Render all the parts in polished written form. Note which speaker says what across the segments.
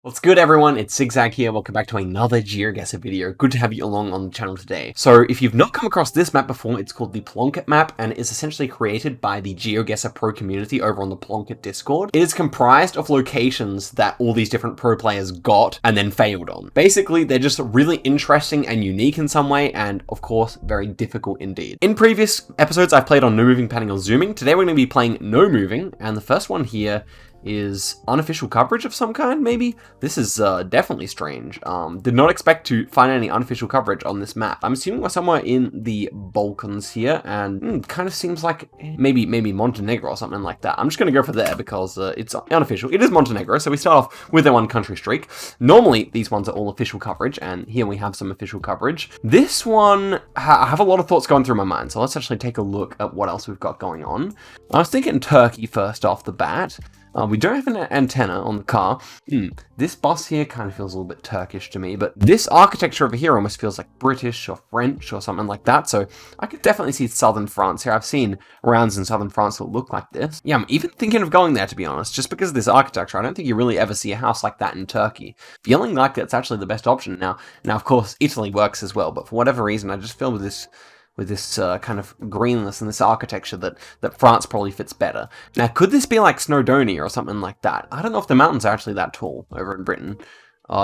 Speaker 1: What's good, everyone? It's Zigzag here. Welcome back to another Geoguessr video. Good to have you along on the channel today. So if you've not come across this map before, it's called the PlonkIt map and is essentially created by the Geoguessr pro community over on the PlonkIt Discord. It is comprised of locations that all these different pro players got and then failed on. Basically, they're just really interesting and unique in some way, and of course, very difficult indeed. In previous episodes, I've played on no moving, panning, or zooming. Today we're going to be playing no moving, and the first one here is unofficial coverage of some kind, maybe? This is definitely strange. Did not expect to find any unofficial coverage on this map. I'm assuming we're somewhere in the Balkans here, and kind of seems like maybe Montenegro or something like that. I'm just going to go for there because it's unofficial. It is Montenegro, so we start off with a one country streak. Normally, these ones are all official coverage, and here we have some official coverage. This one, I have a lot of thoughts going through my mind, so let's actually take a look at what else we've got going on. I was thinking Turkey first off the bat. We don't have an antenna on the car. This bus here kind of feels a little bit Turkish to me, but this architecture over here almost feels like British or French or something like that, so I could definitely see southern France here. I've seen rounds in southern France that look like this. Yeah, I'm even thinking of going there, to be honest, just because of this architecture. I don't think you really ever see a house like that in Turkey. Feeling like that's actually the best option now. Now, of course, Italy works as well, but for whatever reason, I just feel with this kind of greenness and this architecture that France probably fits better. Now, could this be like Snowdonia or something like that? I don't know if the mountains are actually that tall over in Britain,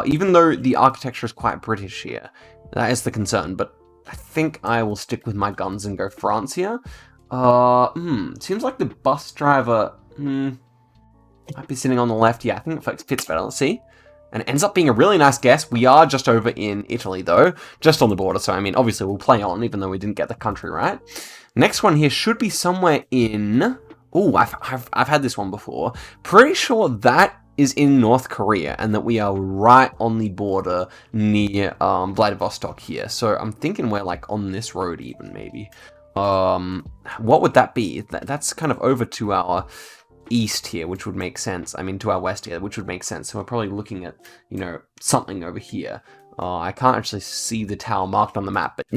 Speaker 1: even though the architecture is quite British here. That is the concern, but I think I will stick with my guns and go France here. Seems like the bus driver, might be sitting on the left. Yeah, I think it fits better. Let's see. And it ends up being a really nice guess. We are just over in Italy, though. Just on the border, so I mean, obviously we'll play on, even though we didn't get the country right. Next one here should be somewhere in... Oh, I've had this one before. Pretty sure that is in North Korea, and that we are right on the border near Vladivostok here. So I'm thinking we're like on this road even, maybe. What would that be? That's kind of over to our east here, which would make sense. I mean, to our west here, which would make sense. So we're probably looking at, something over here. I can't actually see the tower marked on the map, but,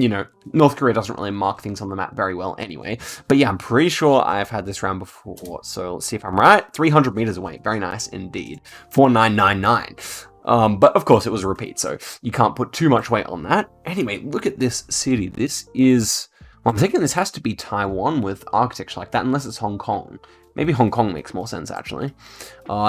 Speaker 1: North Korea doesn't really mark things on the map very well anyway. But yeah, I'm pretty sure I've had this round before, so let's see if I'm right. 300 meters away. Very nice indeed. 4999. But of course it was a repeat, so you can't put too much weight on that. Anyway, look at this city. This is... Well, I'm thinking this has to be Taiwan with architecture like that, unless it's Hong Kong. Maybe Hong Kong makes more sense, actually.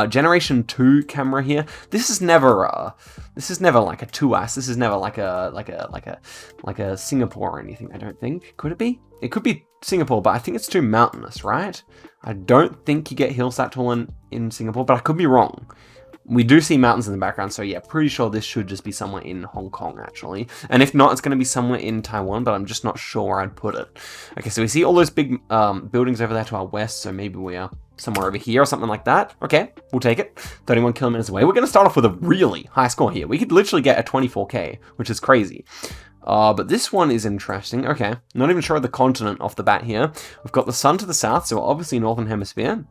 Speaker 1: Generation 2 camera here. This is never like a 2S. This is never like a Singapore or anything, I don't think. Could it be? It could be Singapore, but I think it's too mountainous, right? I don't think you get hills that tall in Singapore, but I could be wrong. We do see mountains in the background, so yeah, pretty sure this should just be somewhere in Hong Kong, actually. And if not, it's going to be somewhere in Taiwan, but I'm just not sure where I'd put it. Okay, so we see all those big buildings over there to our west, so maybe we are somewhere over here or something like that. Okay, we'll take it. 31 kilometers away. We're going to start off with a really high score here. We could literally get a 24k, which is crazy. But this one is interesting. Okay, not even sure of the continent off the bat here. We've got the sun to the south, so obviously Northern Hemisphere.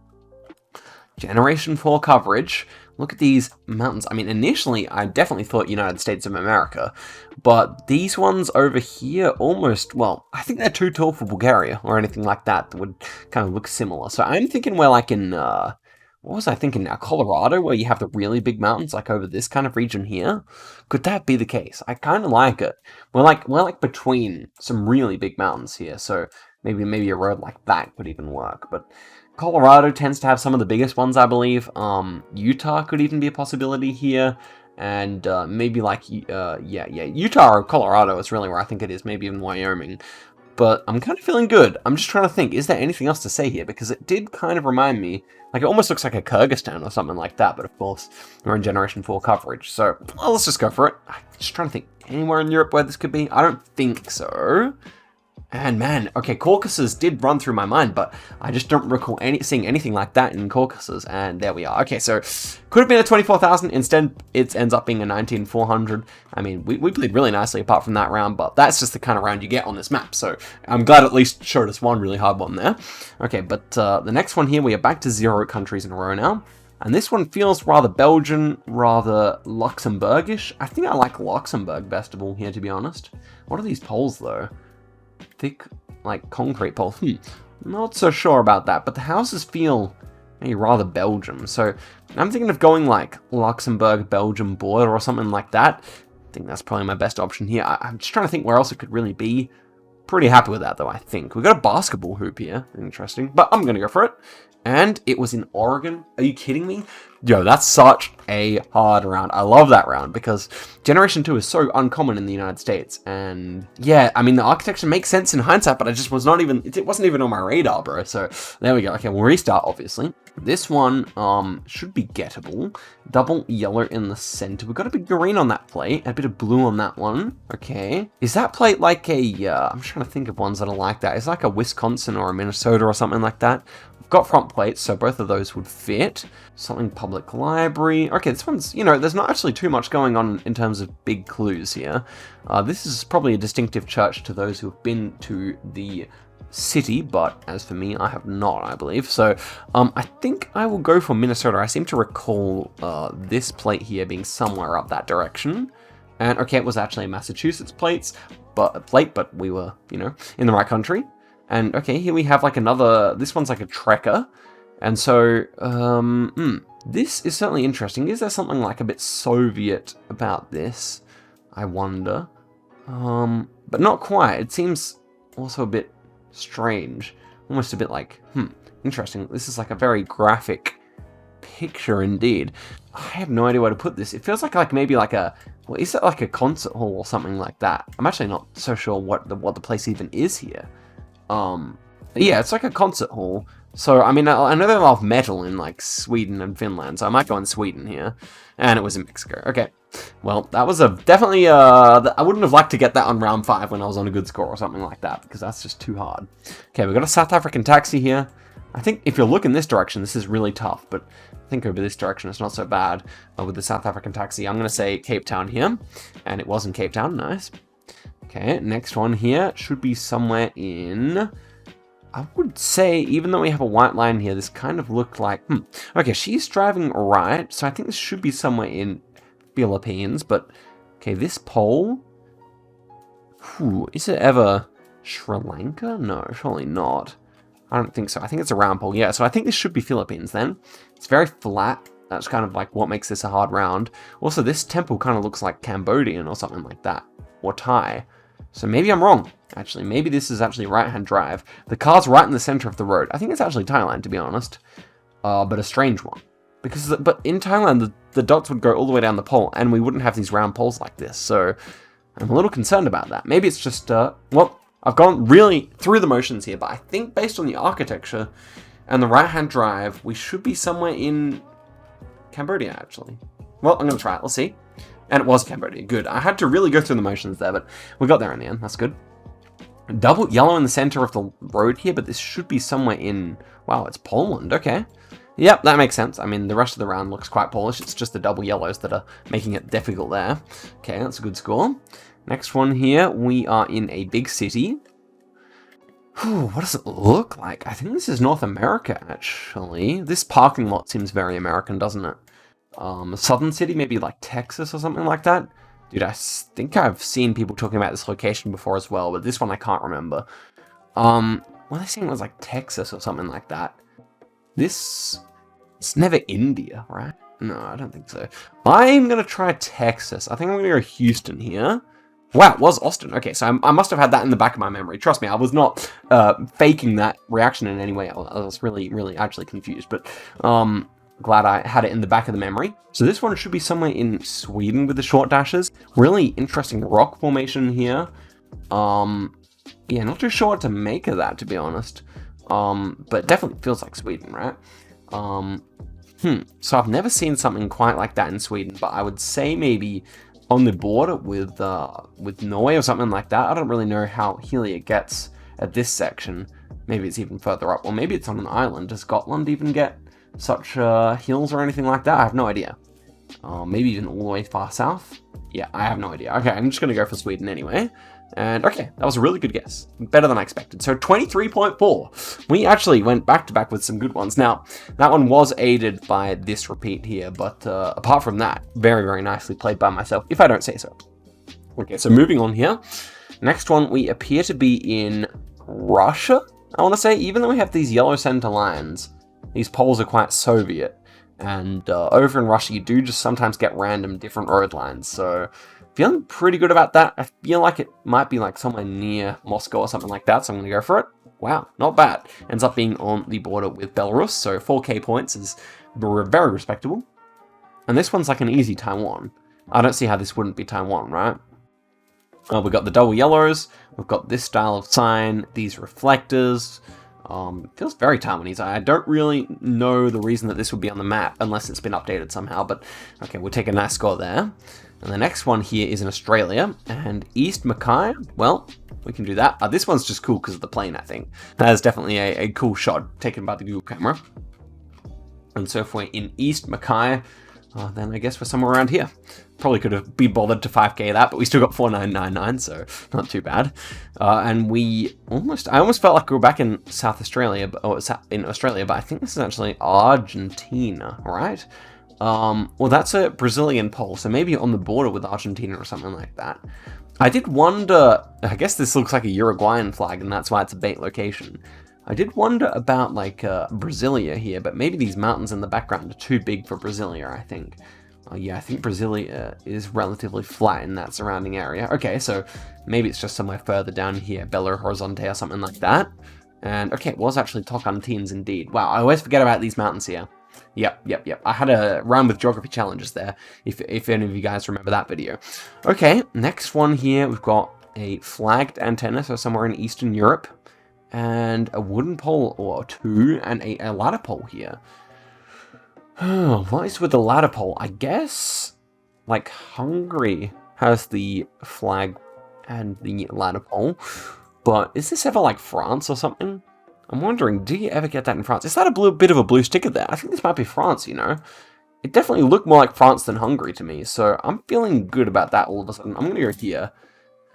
Speaker 1: Generation 4 coverage. Look at these mountains. I mean, initially, I definitely thought United States of America, but these ones over here almost, well, I think they're too tall for Bulgaria or anything like that would kind of look similar. So I'm thinking we're like in, what was I thinking now? Colorado, where you have the really big mountains, like over this kind of region here? Could that be the case? I kind of like it. We're like between some really big mountains here, so maybe a road like that could even work, but... Colorado tends to have some of the biggest ones, I believe. Utah could even be a possibility here. And maybe like, Utah or Colorado is really where I think it is. Maybe even Wyoming. But I'm kind of feeling good. I'm just trying to think, is there anything else to say here? Because it did kind of remind me, like it almost looks like a Kyrgyzstan or something like that. But of course, we're in Generation 4 coverage. So, well, let's just go for it. I'm just trying to think, anywhere in Europe where this could be? I don't think so. And man, okay, Caucasus did run through my mind, but I just don't recall seeing anything like that in Caucasus, and there we are. Okay, so could have been a 24,000, instead it ends up being a 19,400. I mean, we played really nicely apart from that round, but that's just the kind of round you get on this map, so I'm glad at least showed us one really hard one there. Okay, but the next one here, we are back to 0 countries in a row now. And this one feels rather Belgian, rather Luxembourgish. I think I like Luxembourg best of all here, to be honest. What are these poles, though? Thick, like, concrete poles. Not so sure about that, but the houses feel maybe rather Belgium. So I'm thinking of going like Luxembourg-Belgium border or something like that. I think that's probably my best option here. I'm just trying to think where else it could really be. Pretty happy with that, though, I think. We've got a basketball hoop here. Interesting. But I'm going to go for it. And it was in Oregon. Are you kidding me? Yo, that's such a hard round. I love that round because Generation 2 is so uncommon in the United States. And yeah, I mean, the architecture makes sense in hindsight, but I just was not even, it wasn't even on my radar, bro. So there we go. Okay, we'll restart, obviously. This one should be gettable. Double yellow in the center. We've got a bit green on that plate, a bit of blue on that one. Okay. Is that plate like a, I'm trying to think of ones that are like that. It's like a Wisconsin or a Minnesota or something like that. We've got front plates, so both of those would fit. Something public library. Okay, this one's, you know, there's not actually too much going on in terms of big clues here. This is probably a distinctive church to those who have been to the city, but as for me, I have not, I believe. So I think I will go for Minnesota. I seem to recall this plate here being somewhere up that direction. And okay, it was actually a Massachusetts plate, but we were, you know, in the right country. And okay, here we have like another, this one's like a trekker. And so, this is certainly interesting. Is there something like a bit Soviet about this? I wonder. But not quite. It seems also a bit strange. Almost a bit like, interesting. This is like a very graphic picture indeed. I have no idea where to put this. It feels like maybe like a, well, is it like a concert hall or something like that? I'm actually not so sure what the place even is here. Yeah, it's like a concert hall. So, I mean, I know they love metal in, like, Sweden and Finland, so I might go in Sweden here. And it was in Mexico. Okay. Well, that was definitely, I wouldn't have liked to get that on round 5 when I was on a good score or something like that, because that's just too hard. Okay, we've got a South African taxi here. I think if you look in this direction, this is really tough, but I think over this direction, it's not so bad with the South African taxi. I'm going to say Cape Town here, and it was in Cape Town. Nice. Okay, next one here should be somewhere in, I would say, even though we have a white line here, this kind of looked like, okay, she's driving right, so I think this should be somewhere in Philippines, but, okay, this pole, is it ever Sri Lanka? No, surely not. I don't think so. I think it's a round pole, yeah, so I think this should be Philippines then. It's very flat. That's kind of like what makes this a hard round. Also, this temple kind of looks like Cambodian or something like that, or Thai. So maybe I'm wrong, actually. Maybe this is actually right-hand drive. The car's right in the center of the road. I think it's actually Thailand, to be honest. But a strange one. But in Thailand, the dots would go all the way down the pole, and we wouldn't have these round poles like this. So I'm a little concerned about that. Maybe it's just, well, I've gone really through the motions here, but I think based on the architecture and the right-hand drive, we should be somewhere in Cambodia, actually. Well, I'm going to try it. Let's see. And it was Cambodia. Good. I had to really go through the motions there, but we got there in the end. That's good. Double yellow in the center of the road here, but this should be somewhere in... Wow, it's Poland. Okay. Yep, that makes sense. I mean, the rest of the round looks quite Polish. It's just the double yellows that are making it difficult there. Okay, that's a good score. Next one here, we are in a big city. Whew, what does it look like? I think this is North America, actually. This parking lot seems very American, doesn't it? Southern city, maybe like Texas or something like that. Dude, I think I've seen people talking about this location before as well, but this one I can't remember. What they saying it was like Texas or something like that. It's never India, right? No, I don't think so. I'm gonna try Texas. I think I'm gonna go Houston here. Wow, it was Austin. Okay, so I must have had that in the back of my memory. Trust me, I was not faking that reaction in any way. I was really, really actually confused, but glad I had it in the back of the memory. So this one should be somewhere in Sweden with the short dashes. Really interesting rock formation here. Yeah, not too sure what to make of that, to be honest. But definitely feels like Sweden, right? So I've never seen something quite like that in Sweden, but I would say maybe on the border with Norway or something like that. I don't really know how hilly it gets at this section. Maybe it's even further up, or maybe it's on an island. Does Scotland even get such hills or anything like that? I have no idea. Maybe even all the way far south? Yeah, I have no idea. Okay, I'm just going to go for Sweden anyway. And okay, that was a really good guess. Better than I expected. So 23.4. We actually went back-to-back with some good ones. Now, that one was aided by this repeat here, but apart from that, very, very nicely played by myself, if I don't say so. Okay, so moving on here. Next one, we appear to be in Russia, I want to say, even though we have these yellow center lines. These poles are quite Soviet. And over in Russia, you do just sometimes get random different road lines. So feeling pretty good about that. I feel like it might be like somewhere near Moscow or something like that. So I'm going to go for it. Wow, not bad. Ends up being on the border with Belarus. So 4k points is very respectable. And this one's like an easy Taiwan. I don't see how this wouldn't be Taiwan, right? We've got the double yellows. We've got this style of sign. These reflectors. Feels very Taiwanese. I don't really know the reason that this would be on the map unless it's been updated somehow, but okay, we'll take a nice score there. And the next one here is in Australia, and East Mackay, well, we can do that. This one's just cool because of the plane, I think. That is definitely a cool shot taken by the Google camera. And so if we're in East Mackay, then I guess we're somewhere around here. Probably could have been bothered to 5k that, but we still got 4999, so not too bad. And I almost felt like we were back in South Australia, or in Australia, but I think this is actually Argentina, right? Well, that's a Brazilian pole, so maybe on the border with Argentina or something like that. I did wonder, I guess this looks like a Uruguayan flag, and that's why it's a bait location. I did wonder about, like, Brasilia here, but maybe these mountains in the background are too big for Brasilia, I think. Yeah, I think Brasilia is relatively flat in that surrounding area. Okay, so maybe it's just somewhere further down here, Belo Horizonte or something like that. And, okay, it was actually Tocantins indeed. Wow, I always forget about these mountains here. Yep. I had a run with geography challenges there, if any of you guys remember that video. Okay, next one here, we've got a flagged antenna, so somewhere in Eastern Europe. And a wooden pole or two, and a ladder pole here. Oh, what is with the ladder pole? I guess, like, Hungary has the flag and the ladder pole. But is this ever like France or something? I'm wondering, do you ever get that in France? Is that a bit of a blue sticker there? I think this might be France, you know? It definitely looked more like France than Hungary to me, so I'm feeling good about that all of a sudden. I'm going to go here.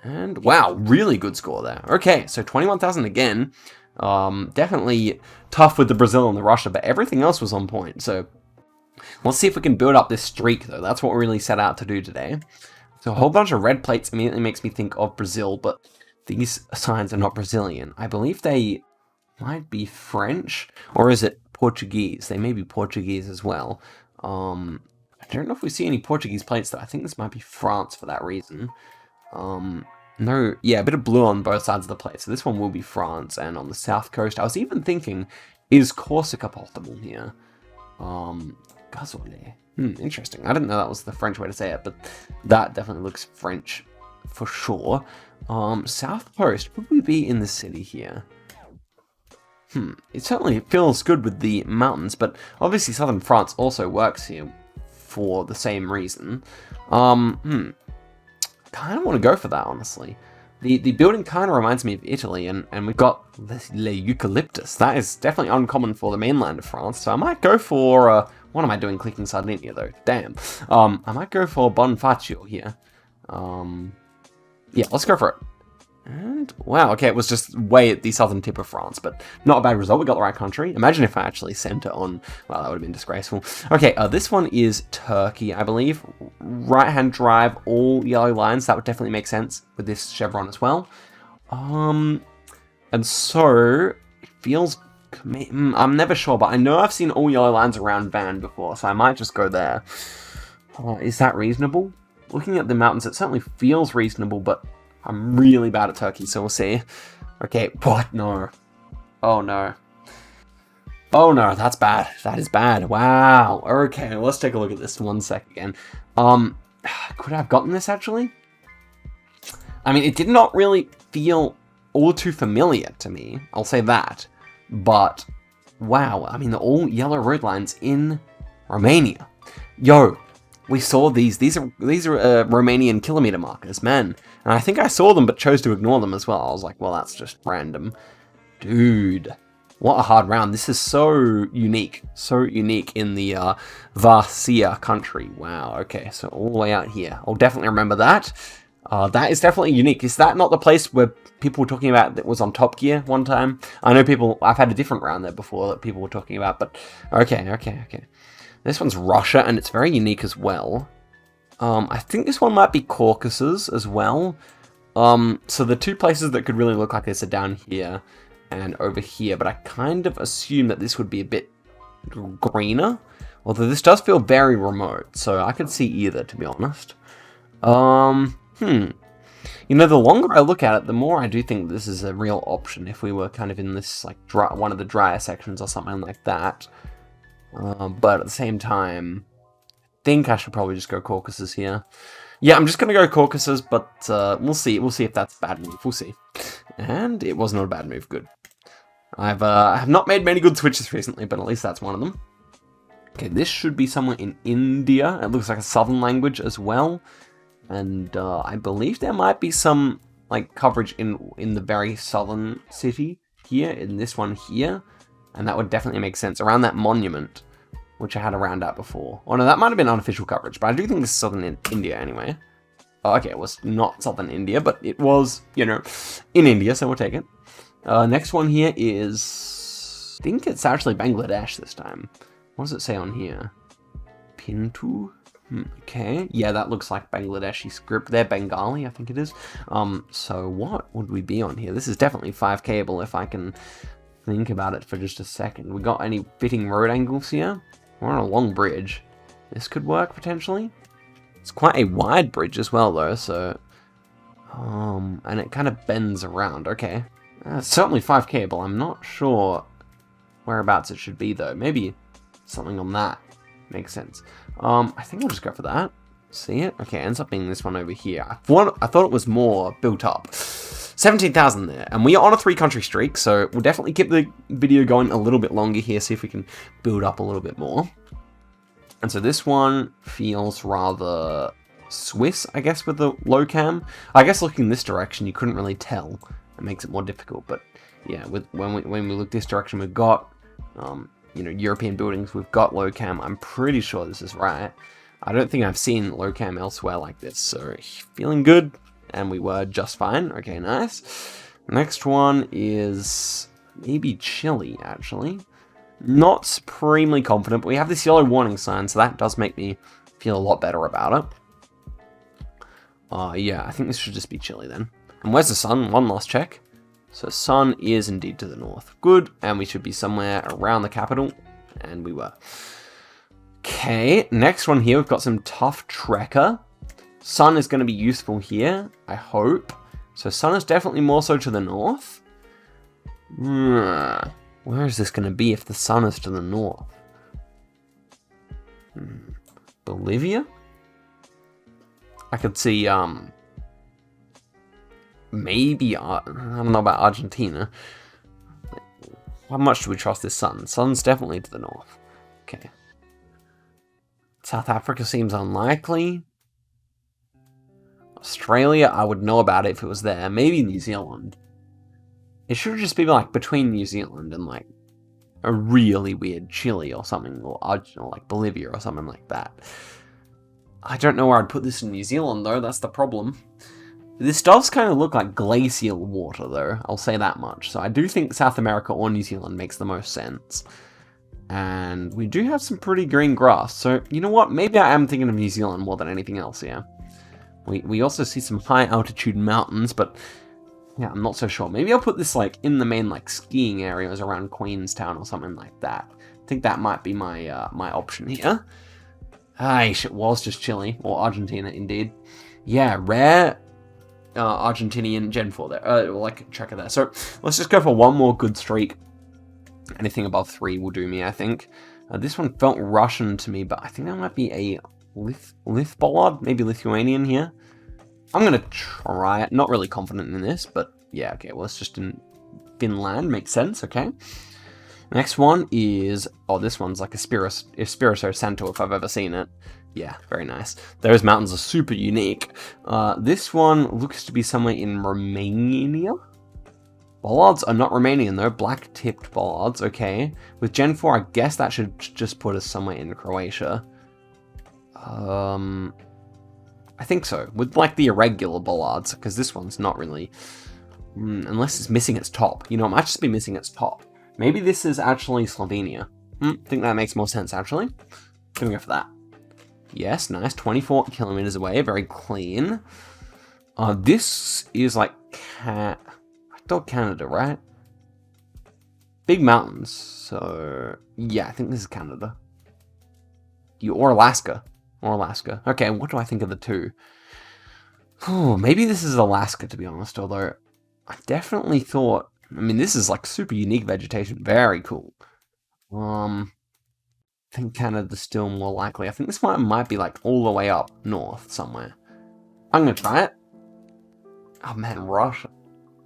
Speaker 1: And wow, really good score there. Okay, so 21,000 again. Definitely tough with the Brazil and the Russia, but everything else was on point. So let's see if we can build up this streak, though. That's what we really set out to do today. So a whole bunch of red plates immediately makes me think of Brazil, but these signs are not Brazilian. I believe they might be French, or is it Portuguese? They may be Portuguese as well. I don't know if we see any Portuguese plates, though. I think this might be France for that reason. No, yeah, a bit of blue on both sides of the plate. So this one will be France, and on the south coast, I was even thinking, is Corsica possible here? Gazole. Interesting. I didn't know that was the French way to say it, but that definitely looks French for sure. South coast, would we be in the city here? It certainly feels good with the mountains, but obviously southern France also works here for the same reason. Kind of want to go for that, honestly. The building kind of reminds me of Italy, and we've got Le Eucalyptus. That is definitely uncommon for the mainland of France, so I might go for, what am I doing clicking Sardinia, though? Damn. I might go for Bonifacio here. Yeah, let's go for it. And, wow, okay, it was just way at the southern tip of France, but not a bad result. We got the right country. Imagine if I actually sent it on, well, that would have been disgraceful. Okay, this one is Turkey, I believe. Right-hand drive, all yellow lines. That would definitely make sense with this chevron as well. And so, it feels, I'm never sure, but I know I've seen all yellow lines around Van before, so I might just go there. Is that reasonable? Looking at the mountains, it certainly feels reasonable, but I'm really bad at Turkey, so we'll see. Okay, what? No. Oh, no. Oh, no, that's bad. That is bad. Wow. Okay, let's take a look at this 1 sec again. Could I have gotten this, actually? I mean, it did not really feel all too familiar to me. I'll say that. But, wow. I mean, the all yellow road lines in Romania. Yo. We saw these. These are Romanian kilometer markers, man. And I think I saw them, but chose to ignore them as well. I was like, well, that's just random. Dude, what a hard round. This is so unique. So unique in the Varsia country. Wow, okay, so all the way out here. I'll definitely remember that. That is definitely unique. Is that not the place where people were talking about that was on Top Gear one time? I know I've had a different round there before that people were talking about, but okay. This one's Russia, and it's very unique as well. I think this one might be Caucasus as well. So the two places that could really look like this are down here and over here, but I kind of assume that this would be a bit greener. Although this does feel very remote, so I could see either, to be honest. You know, the longer I look at it, the more I do think this is a real option if we were kind of in this, like, one of the drier sections or something like that. But at the same time, I think I should probably just go Caucasus here. Yeah, I'm just going to go Caucasus, but we'll see. We'll see if that's a bad move. We'll see. And it was not a bad move. Good. I have not made many good switches recently, but at least that's one of them. Okay, this should be somewhere in India. It looks like a southern language as well. And I believe there might be some like coverage in the very southern city here, in this one here. And that would definitely make sense. Around that monument, which I had around at before. Oh no, that might have been unofficial coverage, but I do think this is southern India anyway. Oh, okay, it was not southern India, but it was, you know, in India, so we'll take it. Next one here is... I think it's actually Bangladesh this time. What does it say on here? Pintu? Okay, yeah, that looks like Bangladeshi script. They're Bengali, I think it is. So what would we be on here? This is definitely 5 cable if I can think about it for just a second. We got any fitting road angles here? We're on a long bridge. This could work potentially. It's quite a wide bridge as well though, so... and it kind of bends around, okay. Certainly 5 cable, I'm not sure whereabouts it should be though. Maybe something on that makes sense. I think we'll just go for that. See it? Okay, it ends up being this one over here. I thought it was more built up. 17,000 there. And we are on a 3-country streak, so we'll definitely keep the video going a little bit longer here, see if we can build up a little bit more. And so this one feels rather Swiss, I guess, with the low cam. I guess looking this direction, you couldn't really tell. It makes it more difficult, but yeah, when we look this direction, we've got, you know, European buildings, we've got low cam. I'm pretty sure this is right. I don't think I've seen low cam elsewhere like this, so feeling good. And we were just fine. Okay, nice. Next one is maybe Chile, actually. Not supremely confident, but we have this yellow warning sign, so that does make me feel a lot better about it. Yeah, I think this should just be Chile then. And where's the sun? One last check. So sun is indeed to the north. Good, and we should be somewhere around the capital, and we were. Okay, next one here, we've got some tough trekker. Sun is going to be useful here, I hope. So sun is definitely more so to the north. Where is this going to be if the sun is to the north? Bolivia? I could see, maybe, I don't know about Argentina. How much do we trust this sun? Sun's definitely to the north. Okay. South Africa seems unlikely. Australia, I would know about it if it was there. Maybe New Zealand. It should just be like between New Zealand and like a really weird Chile or something, or like Bolivia or something like that. I don't know where I'd put this in New Zealand though, that's the problem. This does kind of look like glacial water though, I'll say that much. So I do think South America or New Zealand makes the most sense. And we do have some pretty green grass, so you know what, maybe I am thinking of New Zealand more than anything else here. We also see some high altitude mountains, but yeah, I'm not so sure. Maybe I'll put this like in the main like skiing areas around Queenstown or something like that. I think that might be my my option here. It was just Chile, or Argentina indeed. Yeah, rare Argentinian Gen 4 there, like tracker there. So let's just go for one more good streak. Anything above 3 will do me, I think. This one felt Russian to me, but I think that might be a Lith bollard, maybe Lithuanian here. I'm going to try it. Not really confident in this, but yeah, okay, well, it's just in Finland. Makes sense, okay. Next one is, oh, this one's like a Espirito Santo if I've ever seen it. Yeah, very nice. Those mountains are super unique. This one looks to be somewhere in Romania. Bollards are not Romanian though, black-tipped bollards, okay. With Gen 4, I guess that should just put us somewhere in Croatia. I think so, with like the irregular bollards, because this one's not really, unless it's missing its top. You know, it might just be missing its top. Maybe this is actually Slovenia. I think that makes more sense, actually. Gonna go for that. Yes, nice, 24 kilometers away, very clean. This is like, I thought Canada, right? big mountains. So, yeah, I think this is Canada. Or Alaska. Or Alaska. Okay, what do I think of the two? Maybe this is Alaska, to be honest, although I definitely thought... I mean, this is like super unique vegetation. Very cool. I think Canada's still more likely. I think this one might be like all the way up north somewhere. I'm gonna try it. Oh man, Russia.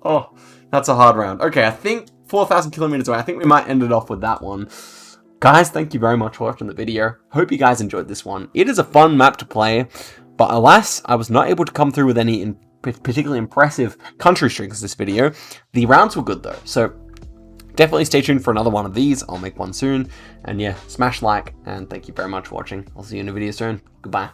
Speaker 1: Oh, that's a hard round. Okay, I think 4,000 kilometers away. I think we might end it off with that one. Guys, thank you very much for watching the video. Hope you guys enjoyed this one. It is a fun map to play, but alas, I was not able to come through with any particularly impressive country strings this video. The rounds were good though, so definitely stay tuned for another one of these. I'll make one soon. And yeah, smash like, and thank you very much for watching. I'll see you in a video soon. Goodbye.